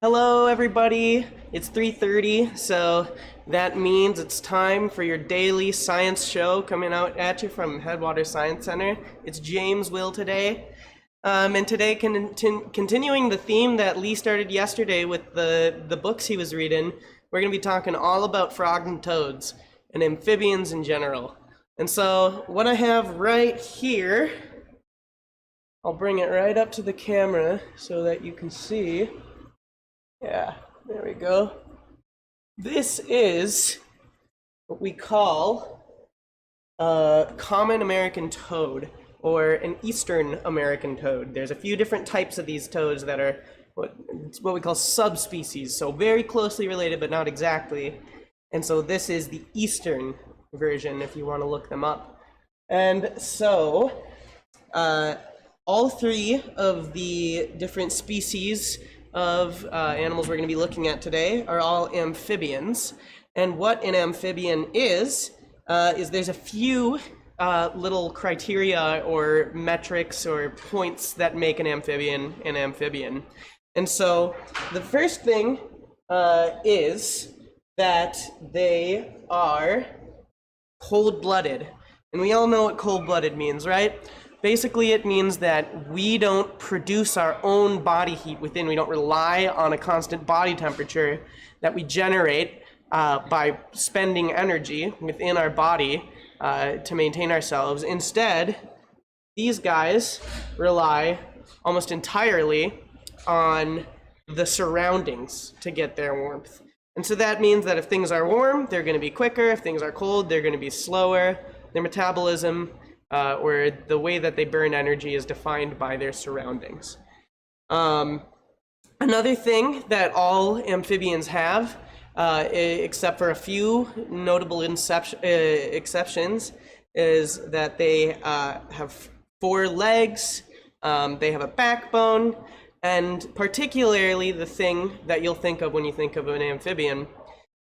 Hello, everybody. It's 3:30, so that means it's time for your daily science show coming out at you from Headwaters Science Center. It's James Will today. And today, continuing the theme that Lee started yesterday with the books he was reading, we're going to be talking all about frogs and toads and amphibians in general. And so, what I have right here, I'll bring it right up to the camera so that you can see. Yeah, there we go. This is what we call a common American toad, or an Eastern American toad. There's a few different types of these toads that are what we call subspecies, so very closely related but not exactly. And so this is the Eastern version if you want to look them up. And so all three of the different species of animals we're going to be looking at today are all amphibians. And what an amphibian is there's a few little criteria or metrics or points that make an amphibian an amphibian. And so the first thing is that they are cold-blooded. And we all know what cold-blooded means, right? Basically, it means that we don't produce our own body heat within. We don't rely on a constant body temperature that we generate by spending energy within our body to maintain ourselves. Instead, these guys rely almost entirely on the surroundings to get their warmth. And so that means that if things are warm, they're going to be quicker. If things are cold, they're going to be slower. Their metabolism or the way that they burn energy is defined by their surroundings. Another thing that all amphibians have, except for a few notable exceptions, is that they have 4 legs, they have a backbone, and particularly the thing that you'll think of when you think of an amphibian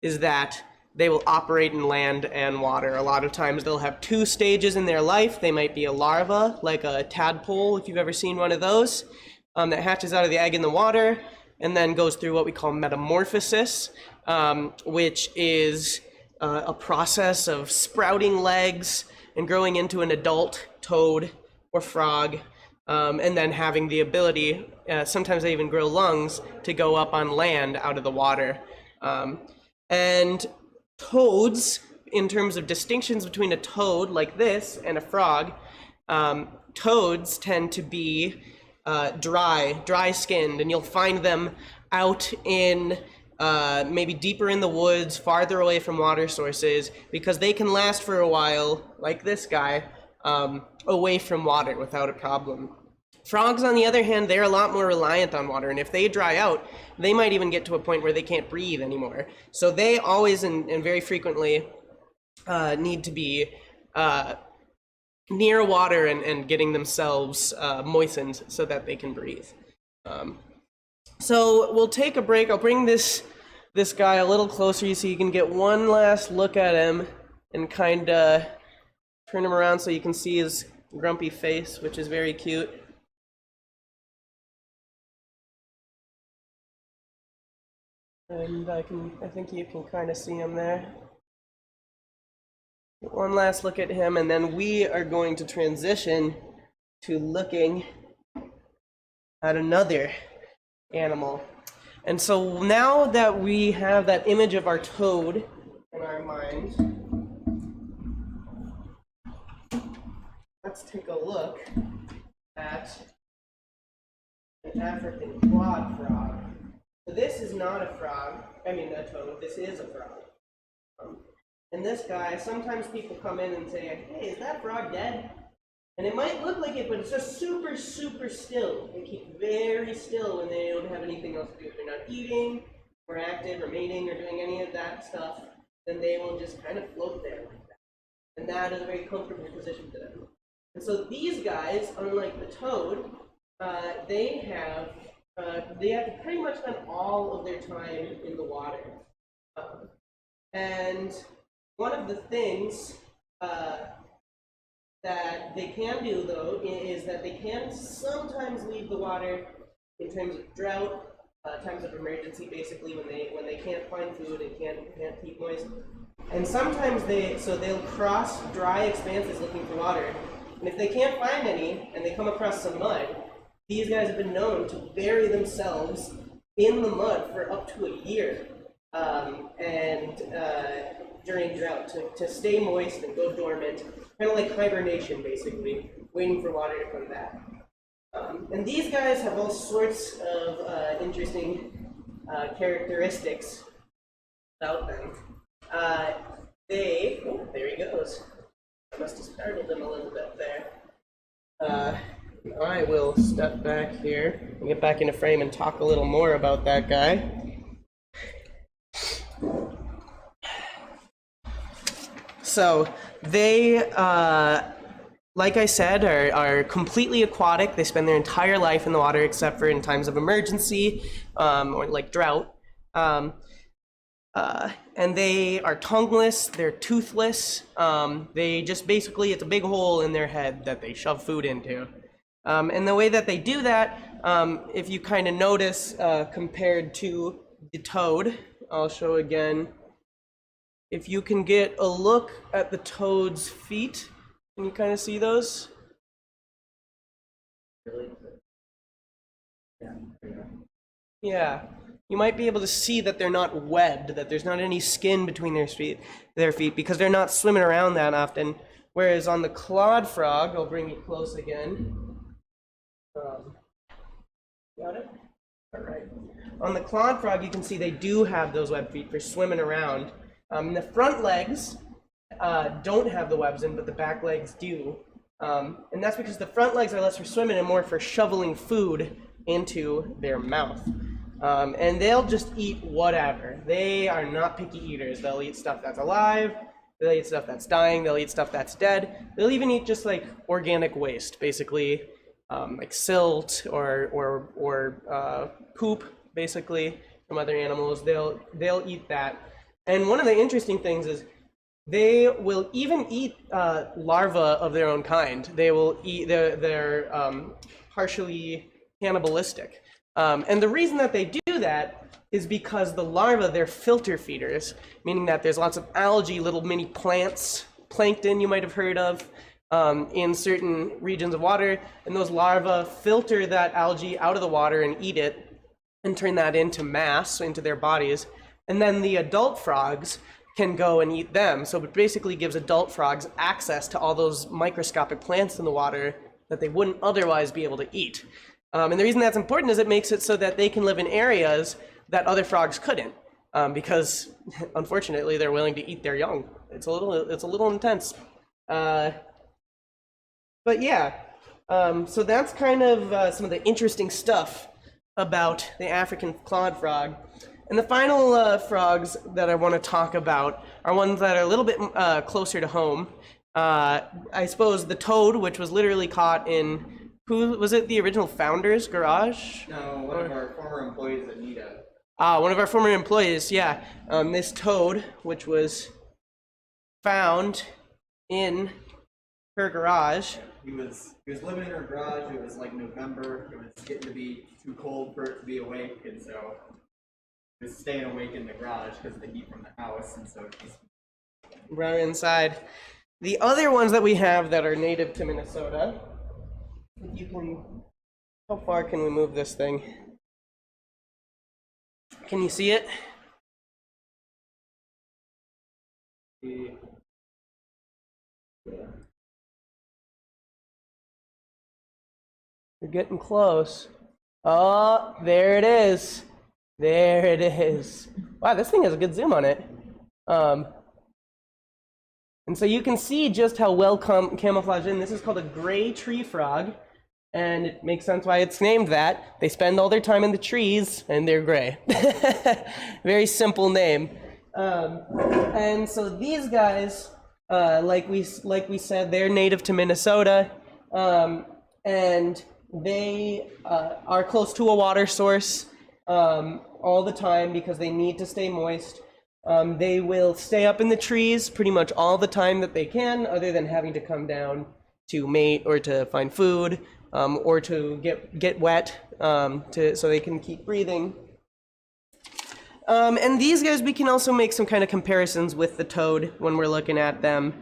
is that they will operate in land and water. A lot of times they'll have 2 stages in their life. They might be a larva, like a tadpole, if you've ever seen one of those, that hatches out of the egg in the water and then goes through what we call metamorphosis, which is a process of sprouting legs and growing into an adult toad or frog, and then having the ability, sometimes they even grow lungs, to go up on land out of the water. And toads, in terms of distinctions between a toad like this and a frog, toads tend to be dry-skinned, and you'll find them out in maybe deeper in the woods, farther away from water sources, because they can last for a while, like this guy, away from water without a problem. Frogs, on the other hand, they're a lot more reliant on water, and if they dry out, they might even get to a point where they can't breathe anymore. So they always and very frequently need to be near water and getting themselves moistened so that they can breathe. So we'll take a break. I'll bring this guy a little closer so you can get one last look at him and kind of turn him around so you can see his grumpy face, which is very cute. And I think you can kind of see him there. One last look at him, and then we are going to transition to looking at another animal. And so now that we have that image of our toad in our mind, let's take a look at an African quad frog. So this is not a frog, a toad, this is a frog. And this guy, sometimes people come in and say, hey, is that frog dead? And it might look like it, but it's just super, super still. They keep very still when they don't have anything else to do. If they're not eating, or active, or mating, or doing any of that stuff, then they will just kind of float there like that. And that is a very comfortable position for them. And so these guys, unlike the toad, they have to pretty much spend all of their time in the water. And one of the things that they can do, though, is that they can sometimes leave the water in terms of drought, times of emergency, basically when they can't find food and can't keep moist. And sometimes they'll cross dry expanses looking for water. And if they can't find any and they come across some mud, these guys have been known to bury themselves in the mud for up to a year, during drought to stay moist and go dormant, kind of like hibernation, basically, waiting for water to come back. And these guys have all sorts of interesting characteristics about them. There he goes. I must have startled him a little bit there. I will step back here and get back into frame and talk a little more about that guy. So they, like I said, are completely aquatic. They spend their entire life in the water except for in times of emergency or like drought. And they are tongueless, they're toothless. They just basically, it's a big hole in their head that they shove food into. And the way that they do that, if you kind of notice compared to the toad, I'll show again. If you can get a look at the toad's feet, can you kind of see those? Yeah. You might be able to see that they're not webbed, that there's not any skin between their feet because they're not swimming around that often. Whereas on the clawed frog, I'll bring you close again. Got it? All right. On the clawed frog, you can see they do have those webbed feet for swimming around. The front legs don't have the webs in, but the back legs do. And that's because the front legs are less for swimming and more for shoveling food into their mouth. And they'll just eat whatever. They are not picky eaters. They'll eat stuff that's alive, they'll eat stuff that's dying, they'll eat stuff that's dead. They'll even eat just like organic waste, basically like silt or poop, basically, from other animals. They'll eat that. And one of the interesting things is they will even eat larvae of their own kind. They will eat, they're partially cannibalistic. And the reason that they do that is because the larvae, they're filter feeders, meaning that there's lots of algae, little mini plants, plankton you might have heard of, in certain regions of water, and those larvae filter that algae out of the water and eat it and turn that into mass, into their bodies. And then the adult frogs can go and eat them. So it basically gives adult frogs access to all those microscopic plants in the water that they wouldn't otherwise be able to eat. And the reason that's important is it makes it so that they can live in areas that other frogs couldn't, because unfortunately they're willing to eat their young. It's a little intense. But yeah, so that's kind of some of the interesting stuff about the African clawed frog. And the final frogs that I want to talk about are ones that are a little bit closer to home. I suppose the toad, which was literally caught in, who was it, the original founder's garage? No, one of our former employees, Anita. One of our former employees, yeah. This toad, which was found in her garage. He was living in her garage. It was like November. It was getting to be too cold for it to be awake, and so he was staying awake in the garage because of the heat from the house, and so he's brought her inside. The other ones that we have that are native to Minnesota, if you can, how far can we move this thing? Can you see it? Yeah. You're getting close. Oh, there it is. There it is. Wow, this thing has a good zoom on it. And so you can see just how well camouflaged in. This is called a gray tree frog, and it makes sense why it's named that. They spend all their time in the trees, and they're gray. Very simple name. And so these guys, like we said, they're native to Minnesota, and they are close to a water source all the time because they need to stay moist. They will stay up in the trees pretty much all the time that they can, other than having to come down to mate or to find food, or to get wet so they can keep breathing. And these guys, we can also make some kind of comparisons with the toad when we're looking at them.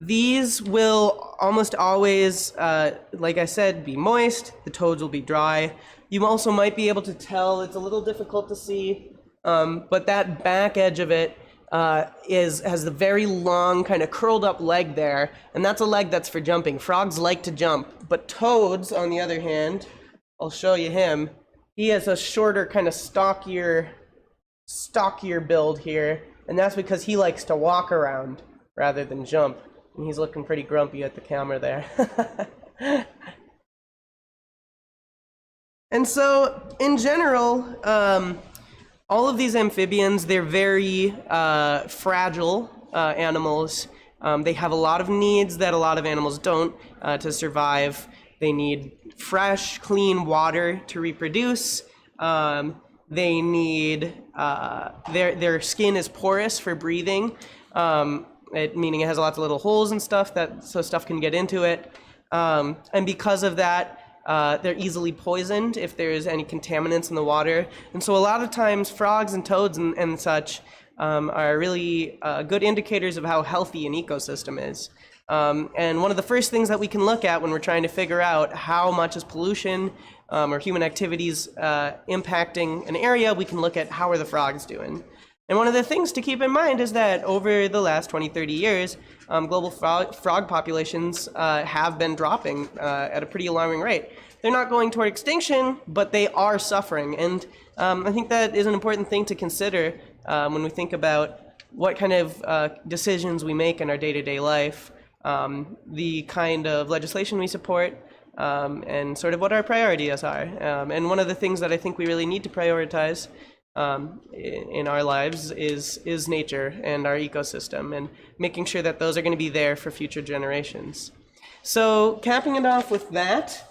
These will almost always, like I said, be moist. The toads will be dry. You also might be able to tell, it's a little difficult to see, but that back edge of it has the very long kind of curled up leg there, and that's a leg that's for jumping. Frogs like to jump, but toads, on the other hand, I'll show you him. He has a shorter, kind of stockier build here, and that's because he likes to walk around rather than jump. And he's looking pretty grumpy at the camera there. And so, in general, all of these amphibians, they're very fragile animals. They have a lot of needs that a lot of animals don't to survive. They need fresh, clean water to reproduce. They need, their skin is porous for breathing, meaning it has lots of little holes and stuff so stuff can get into it. And because of that, they're easily poisoned if there's any contaminants in the water. And so a lot of times frogs and toads and such are really good indicators of how healthy an ecosystem is. And one of the first things that we can look at when we're trying to figure out how much is pollution or human activities impacting an area, we can look at how are the frogs doing. And one of the things to keep in mind is that over the last 20, 30 years, global frog populations have been dropping at a pretty alarming rate. They're not going toward extinction, but they are suffering. And I think that is an important thing to consider when we think about what kind of decisions we make in our day-to-day life, the kind of legislation we support, and sort of what our priorities are. And one of the things that I think we really need to prioritize in our lives is nature and our ecosystem, and making sure that those are going to be there for future generations. So capping it off with that,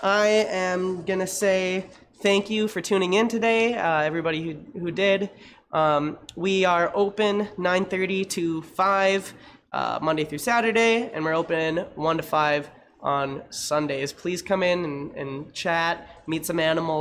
I am going to say thank you for tuning in today, everybody who did. We are open 9:30 to 5 Monday through Saturday, and we're open 1 to 5 on Sundays. Please come in and chat, meet some animals.